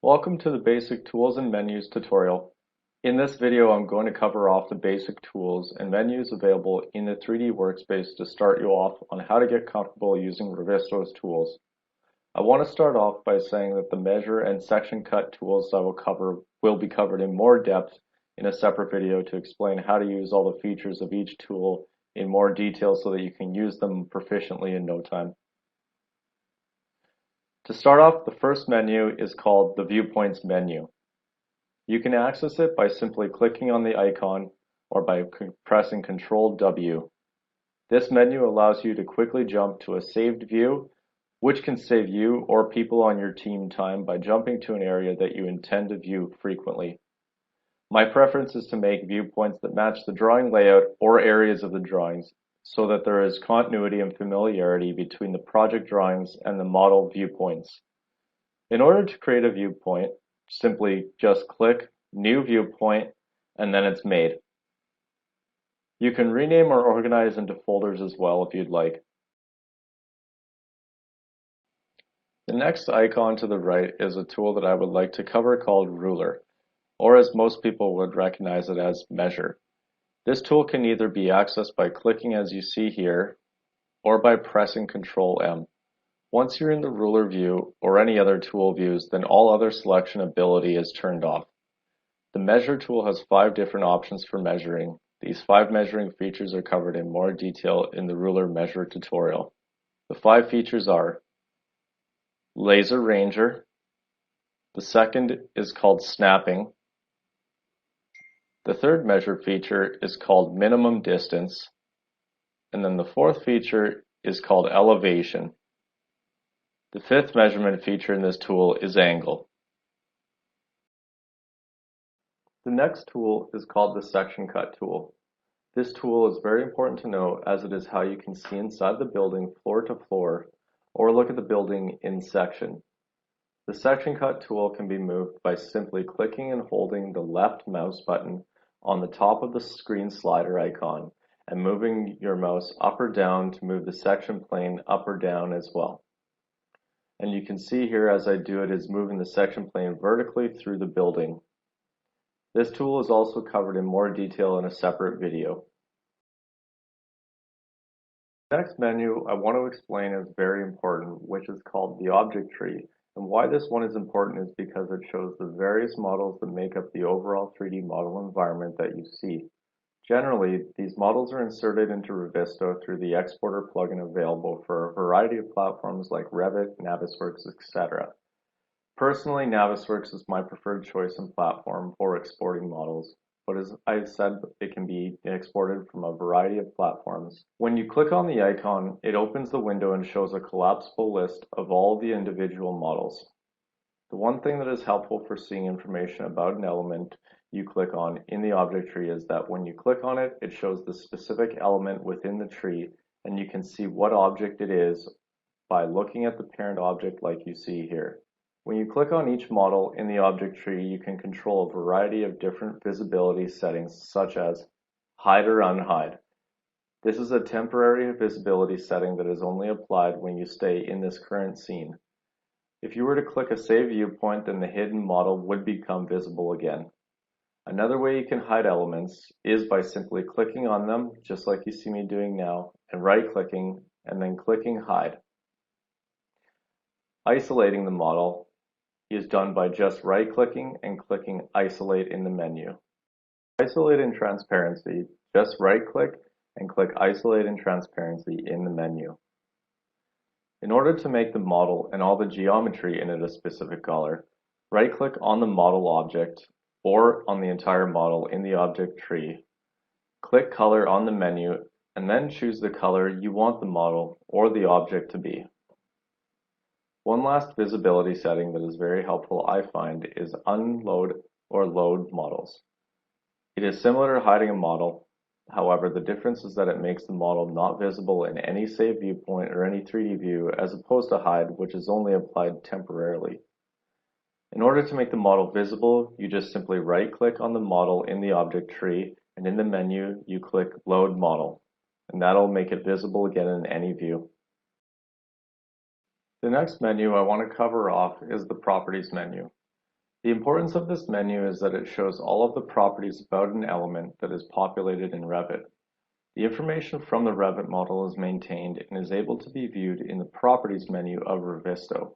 Welcome to the Basic Tools and Menus tutorial. In this video, I'm going to cover off the basic tools and menus available in the 3D workspace to start you off on how to get comfortable using Revisto's tools. I want to start off by saying that the measure and section cut tools I will be covered in more depth in a separate video to explain how to use all the features of each tool in more detail so that you can use them proficiently in no time. To start off, the first menu is called the Viewpoints menu. You can access it by simply clicking on the icon or by pressing Ctrl W. This menu allows you to quickly jump to a saved view, which can save you or people on your team time by jumping to an area that you intend to view frequently. My preference is to make viewpoints that match the drawing layout or areas of the drawings so that there is continuity and familiarity between the project drawings and the model viewpoints. In order to create a viewpoint, simply just click New Viewpoint and then it's made. You can rename or organize into folders as well if you'd like. The next icon to the right is a tool that I would like to cover called Ruler, or as most people would recognize it as Measure. This tool can either be accessed by clicking as you see here, or by pressing Ctrl M. Once you're in the ruler view or any other tool views, then all other selection ability is turned off. The Measure tool has 5 different options for measuring. These 5 measuring features are covered in more detail in the Ruler Measure tutorial. The 5 features are Laser Ranger. The second is called Snapping. The third measure feature is called Minimum Distance. And then the fourth feature is called Elevation. The fifth measurement feature in this tool is Angle. The next tool is called the Section Cut tool. This tool is very important to know as it is how you can see inside the building floor to floor or look at the building in section. The Section Cut tool can be moved by simply clicking and holding the left mouse button on the top of the screen slider icon and moving your mouse up or down to move the section plane up or down as well. And you can see here as I do it is moving the section plane vertically through the building. This tool is also covered in more detail in a separate video. The next menu I want to explain is very important, which is called the object tree. And why this one is important is because it shows the various models that make up the overall 3D model environment that you see. Generally, these models are inserted into Revizto through the exporter plugin available for a variety of platforms like Revit, Navisworks, etc. Personally, Navisworks is my preferred choice and platform for exporting models, but as I've said, it can be exported from a variety of platforms. When you click on the icon, it opens the window and shows a collapsible list of all the individual models. The one thing that is helpful for seeing information about an element you click on in the object tree is that when you click on it, it shows the specific element within the tree and you can see what object it is by looking at the parent object like you see here. When you click on each model in the object tree, you can control a variety of different visibility settings such as hide or unhide. This is a temporary visibility setting that is only applied when you stay in this current scene. If you were to click a save viewpoint, then the hidden model would become visible again. Another way you can hide elements is by simply clicking on them, just like you see me doing now, and right-clicking, and then clicking Hide. Isolating the model is done by just right-clicking and clicking Isolate in the menu. Isolate in Transparency, just right-click and click Isolate in Transparency in the menu. In order to make the model and all the geometry in it a specific color, right-click on the model object or on the entire model in the object tree. Click Color on the menu and then choose the color you want the model or the object to be. One last visibility setting that is very helpful I find is unload or load models. It is similar to hiding a model. However, the difference is that it makes the model not visible in any save viewpoint or any 3D view as opposed to hide, which is only applied temporarily. In order to make the model visible, you just simply right-click on the model in the object tree, and in the menu, you click Load Model, and that'll make it visible again in any view. The next menu I want to cover off is the Properties menu. The importance of this menu is that it shows all of the properties about an element that is populated in Revit. The information from the Revit model is maintained and is able to be viewed in the Properties menu of Revizto.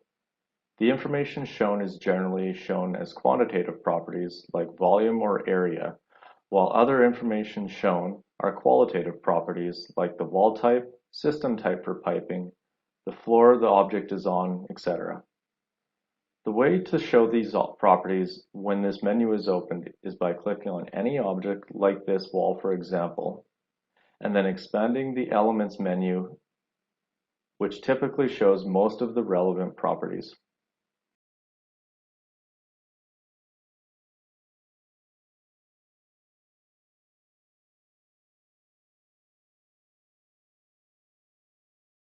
The information shown is generally shown as quantitative properties like volume or area, while other information shown are qualitative properties like the wall type, system type for piping, the floor the object is on, etc. The way to show these properties when this menu is opened is by clicking on any object like this wall for example, and then expanding the Elements menu, which typically shows most of the relevant properties.